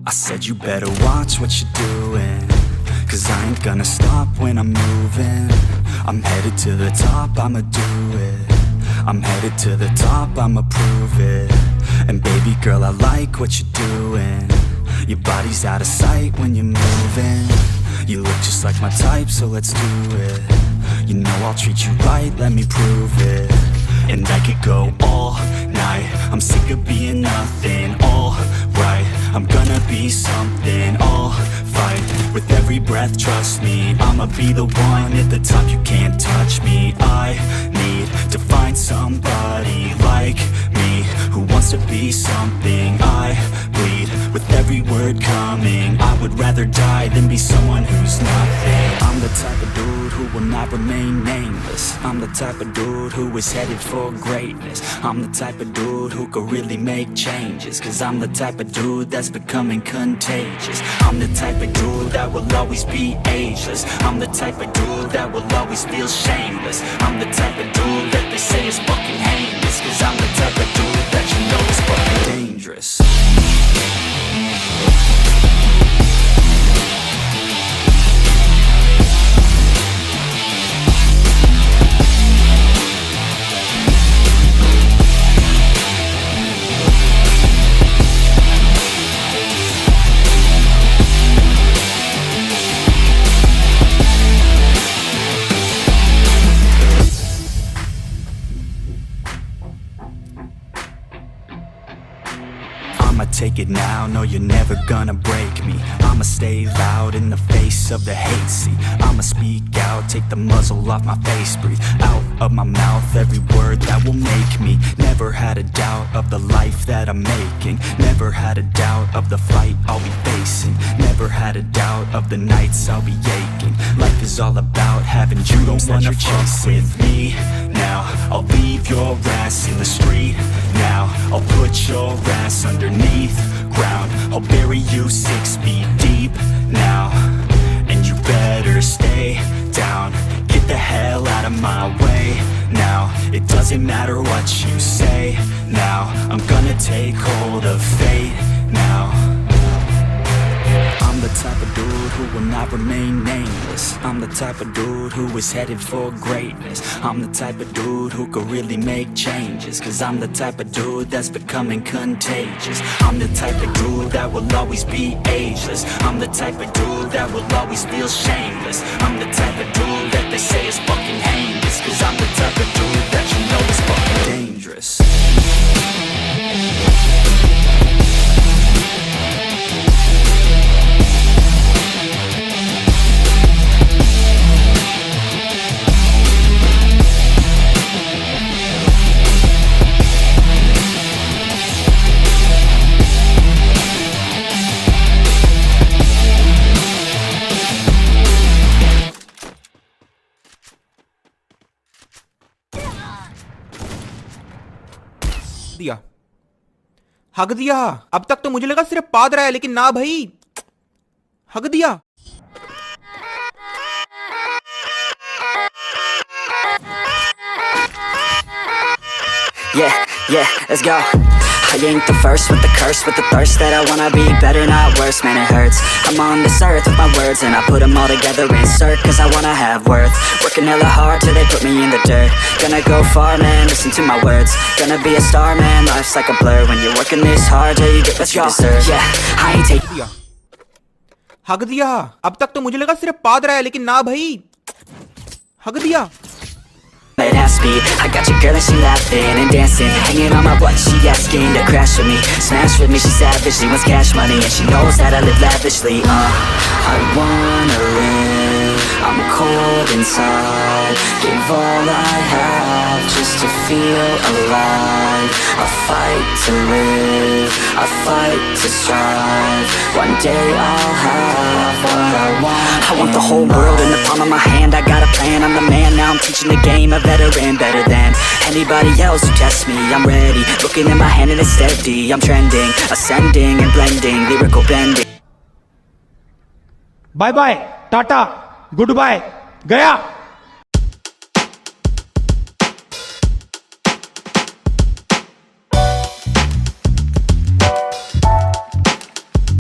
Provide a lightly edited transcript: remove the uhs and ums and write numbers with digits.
I said you better watch what you're doing, 'cause I ain't gonna stop when I'm moving. I'm headed to the top, I'ma do it. I'm headed to the top, I'ma prove it. And baby girl, I like what you're doing. Your body's out of sight when you're moving. You look just like my type, so let's do it. You know I'll treat you right, let me prove it. And I could go all night, I'm sick of being nothing. All right, I'm gonna be something. I'll fight with every breath, trust me. I'ma be the one at the top, you can't touch me. I need to find somebody like me, who wants to be something. I bleed with every word coming. I would rather die than be someone who's nothing. I'm the type of dude who will not remain nameless. I'm the type of dude who is headed for greatness. I'm the type of dude who could really make changes, 'cause I'm the type of dude that's becoming contagious. I'm the type of dude that will always be ageless. I'm the type of dude that will always feel shameless. I'm the type of dude that they say is fucking heinous, 'cause I'm the type of dude that you know is fucking dangerous. I'ma take it now, no you're never gonna break me. I'ma stay loud in the face of the hate, see. I'ma speak out, take the muzzle off my face. Breathe out of my mouth every word that will make me. Never had a doubt of the life that I'm making. Never had a doubt of the fight I'll be facing. Never had a doubt of the nights I'll be aching. Life is all about having dreams that you're chasing. With me now, I'll leave your ass in the street now. I'll put your ass underneath ground. I'll bury you 6 feet deep now. And you better stay down. Get the hell out of my way now. It doesn't matter what you say now. I'm gonna take hold of fate now. I'm the type of dude who will not remain nameless. I'm the type of dude who is headed for greatness. I'm the type of dude who could really make changes, 'cause I'm the type of dude that's becoming contagious. I'm the type of dude that will always be ageless. I'm the type of dude that will always feel shameless. I'm the type of dude that they say is fucking heinous, 'cause I'm the type of dude that you know is fucking dangerous. दिया हक दिया। अब तक तो मुझे लगा सिर्फ पाद रहा है, लेकिन ना भाई, हक दिया। Yeah, let's go. I ain't the first with the curse, with the thirst that I wanna be better, not worse, man it hurts. I'm on this earth with my words and I put them all together, insert, 'cause I wanna have worth. Working hella hard till they put me in the dirt. Gonna go far, man, listen to my words. Gonna be a star, man, life's like a blur. When you're working this hard till you get what you deserve. Yeah, I ain't taking हक दिया। अब तक तो मुझे लगा सिर्फ पाद रहा है, लेकिन ना भाई, हक दिया। at half speed. I got your girl and she laughing and dancing, hanging on my butt, she asking to crash with me, smash with me, she savage, she wants cash money and she knows that I live lavishly. I wanna live, I'm cold inside, give all I have just to feel alive. I fight to live, I fight to strive, one day I'll have what I want. I want the whole world in the palm of my hand, I got a plan, I'm the man, now I'm teaching the game, a veteran, better than anybody else who tests me. I'm ready, looking at my hand and it's steady, I'm trending, ascending and blending, lyrical bending. Bye bye, Tata, goodbye, Gaya.